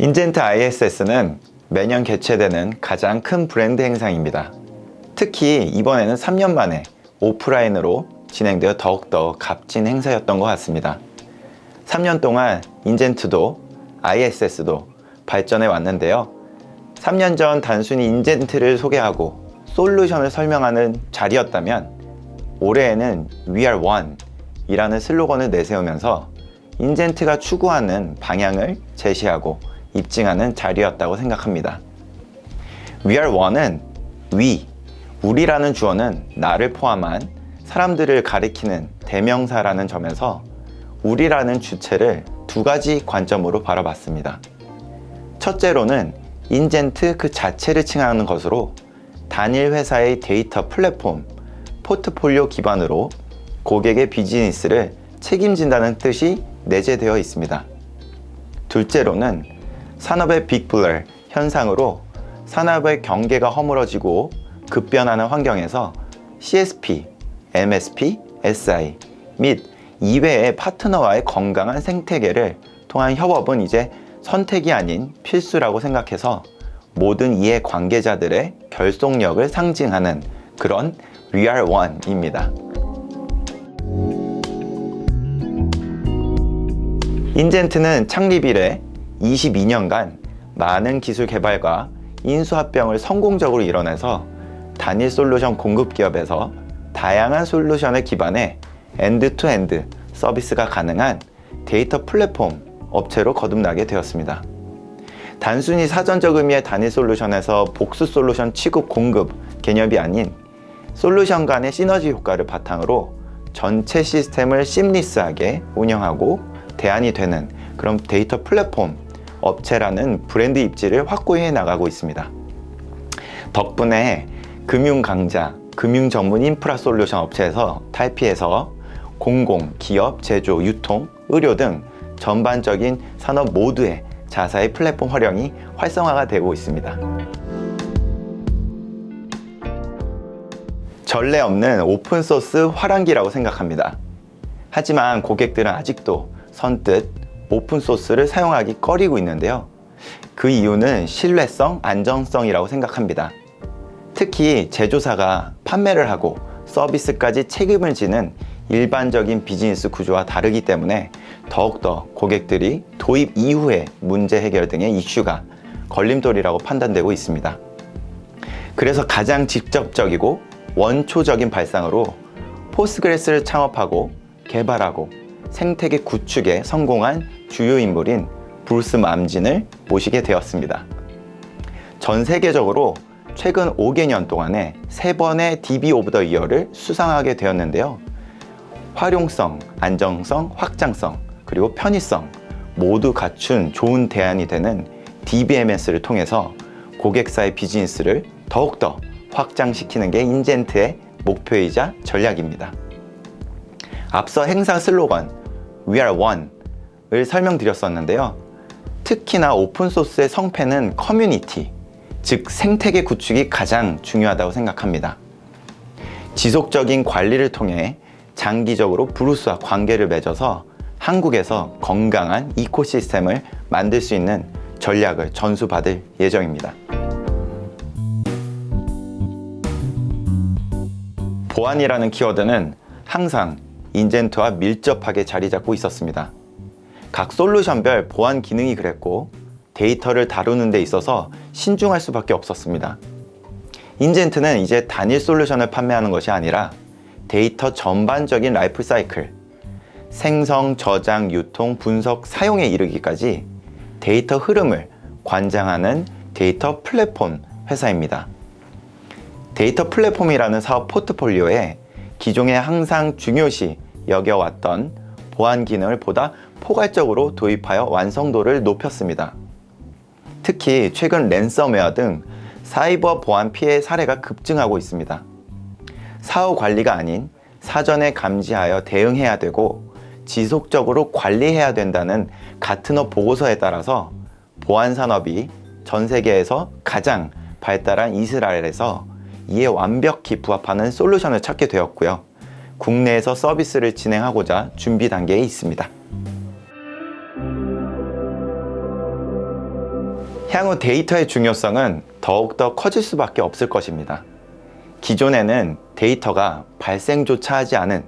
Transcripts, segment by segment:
인젠트 ISS는 매년 개최되는 가장 큰 브랜드 행사입니다. 특히 이번에는 3년 만에 오프라인으로 진행되어 더욱더 값진 행사였던 것 같습니다. 3년 동안 인젠트도 ISS도 발전해 왔는데요. 3년 전 단순히 인젠트를 소개하고 솔루션을 설명하는 자리였다면 올해에는 We are one 이라는 슬로건을 내세우면서 인젠트가 추구하는 방향을 제시하고 입증하는 자리였다고 생각합니다. We are one은 we, 우리라는 주어는 나를 포함한 사람들을 가리키는 대명사라는 점에서 우리라는 주체를 두 가지 관점으로 바라봤습니다. 첫째로는 인젠트 그 자체를 칭하는 것으로 단일 회사의 데이터 플랫폼, 포트폴리오 기반으로 고객의 비즈니스를 책임진다는 뜻이 내재되어 있습니다. 둘째로는 산업의 빅블러 현상으로 산업의 경계가 허물어지고 급변하는 환경에서 CSP, MSP, SI 및 이외의 파트너와의 건강한 생태계를 통한 협업은 이제 선택이 아닌 필수라고 생각해서 모든 이해 관계자들의 결속력을 상징하는 그런 We are one입니다. 인젠트는 창립 이래 22년간 많은 기술 개발과 인수합병을 성공적으로 이뤄내서 단일 솔루션 공급 기업에서 다양한 솔루션을 기반해 엔드-투-엔드 서비스가 가능한 데이터 플랫폼 업체로 거듭나게 되었습니다. 단순히 사전적 의미의 단일 솔루션에서 복수 솔루션 취급 공급 개념이 아닌 솔루션 간의 시너지 효과를 바탕으로 전체 시스템을 심리스하게 운영하고 대안이 되는 그런 데이터 플랫폼 업체라는 브랜드 입지를 확고히 해나가고 있습니다. 덕분에 금융 강자, 금융 전문 인프라 솔루션 업체에서 탈피해서 공공, 기업, 제조, 유통, 의료 등 전반적인 산업 모두의 자사의 플랫폼 활용이 활성화가 되고 있습니다. 전례 없는 오픈소스 화랑기라고 생각합니다. 하지만 고객들은 아직도 선뜻 오픈소스를 사용하기 꺼리고 있는데요. 그 이유는 신뢰성, 안정성이라고 생각합니다. 특히 제조사가 판매를 하고 서비스까지 책임을 지는 일반적인 비즈니스 구조와 다르기 때문에 더욱더 고객들이 도입 이후의 문제 해결 등의 이슈가 걸림돌이라고 판단되고 있습니다. 그래서 가장 직접적이고 원초적인 발상으로 포스그레스를 창업하고 개발하고 생태계 구축에 성공한 주요 인물인 브루스 맘진을 모시게 되었습니다. 전 세계적으로 최근 5개년 동안에 3번의 DB 오브 더 이어를 수상하게 되었는데요. 활용성, 안정성, 확장성, 그리고 편의성 모두 갖춘 좋은 대안이 되는 DBMS를 통해서 고객사의 비즈니스를 더욱더 확장시키는 게 인젠트의 목표이자 전략입니다. 앞서 행사 슬로건 We are one을 설명드렸었는데요. 특히나 오픈소스의 성패는 커뮤니티, 즉 생태계 구축이 가장 중요하다고 생각합니다. 지속적인 관리를 통해 장기적으로 브루스와 관계를 맺어서 한국에서 건강한 이코시스템을 만들 수 있는 전략을 전수받을 예정입니다. 보안이라는 키워드는 항상 인젠트와 밀접하게 자리 잡고 있었습니다. 각 솔루션별 보안 기능이 그랬고 데이터를 다루는 데 있어서 신중할 수밖에 없었습니다. 인젠트는 이제 단일 솔루션을 판매하는 것이 아니라 데이터 전반적인 라이프 사이클, 생성, 저장, 유통, 분석, 사용에 이르기까지 데이터 흐름을 관장하는 데이터 플랫폼 회사입니다. 데이터 플랫폼이라는 사업 포트폴리오에 기존에 항상 중요시 여겨왔던 보안 기능을 보다 포괄적으로 도입하여 완성도를 높였습니다. 특히 최근 랜섬웨어 등 사이버 보안 피해 사례가 급증하고 있습니다. 사후 관리가 아닌 사전에 감지하여 대응해야 되고 지속적으로 관리해야 된다는 가트너 보고서에 따라서 보안 산업이 전 세계에서 가장 발달한 이스라엘에서 이에 완벽히 부합하는 솔루션을 찾게 되었고요. 국내에서 서비스를 진행하고자 준비 단계에 있습니다. 향후 데이터의 중요성은 더욱더 커질 수밖에 없을 것입니다. 기존에는 데이터가 발생조차 하지 않은,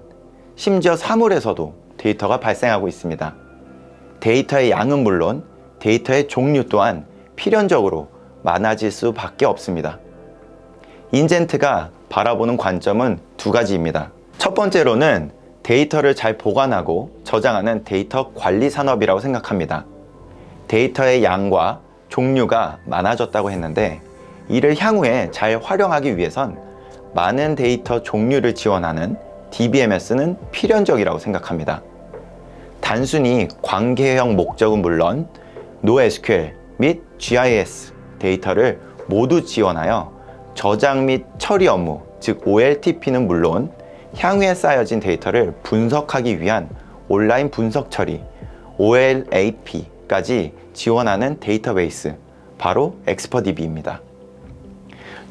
심지어 사물에서도 데이터가 발생하고 있습니다. 데이터의 양은 물론 데이터의 종류 또한 필연적으로 많아질 수밖에 없습니다. 인젠트가 바라보는 관점은 두 가지입니다. 첫 번째로는 데이터를 잘 보관하고 저장하는 데이터 관리 산업이라고 생각합니다. 데이터의 양과 종류가 많아졌다고 했는데, 이를 향후에 잘 활용하기 위해선 많은 데이터 종류를 지원하는 DBMS는 필연적이라고 생각합니다. 단순히 관계형 목적은 물론 NoSQL 및 GIS 데이터를 모두 지원하여 저장 및 처리 업무, 즉 OLTP는 물론 향후에 쌓여진 데이터를 분석하기 위한 온라인 분석 처리, OLAP까지 지원하는 데이터베이스, 바로 엑스퍼DB입니다.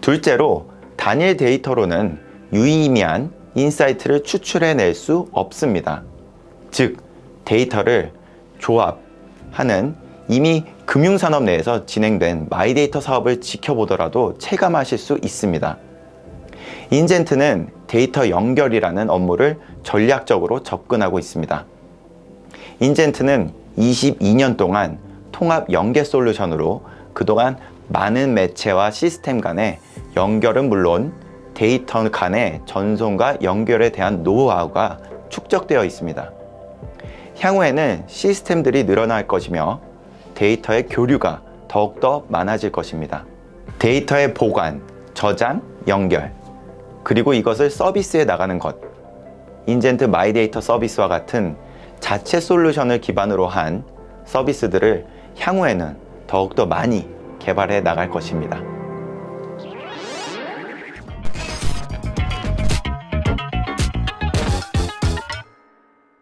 둘째로, 단일 데이터로는 유의미한 인사이트를 추출해낼 수 없습니다. 즉, 데이터를 조합하는 이미 금융산업 내에서 진행된 마이데이터 사업을 지켜보더라도 체감하실 수 있습니다. 인젠트는 데이터 연결이라는 업무를 전략적으로 접근하고 있습니다. 인젠트는 22년 동안 통합 연계 솔루션으로 그동안 많은 매체와 시스템 간의 연결은 물론 데이터 간의 전송과 연결에 대한 노하우가 축적되어 있습니다. 향후에는 시스템들이 늘어날 것이며 데이터의 교류가 더욱더 많아질 것입니다. 데이터의 보관, 저장, 연결, 그리고 이것을 서비스에 나가는 것, 인젠트 마이데이터 서비스와 같은 자체 솔루션을 기반으로 한 서비스들을 향후에는 더욱더 많이 개발해 나갈 것입니다.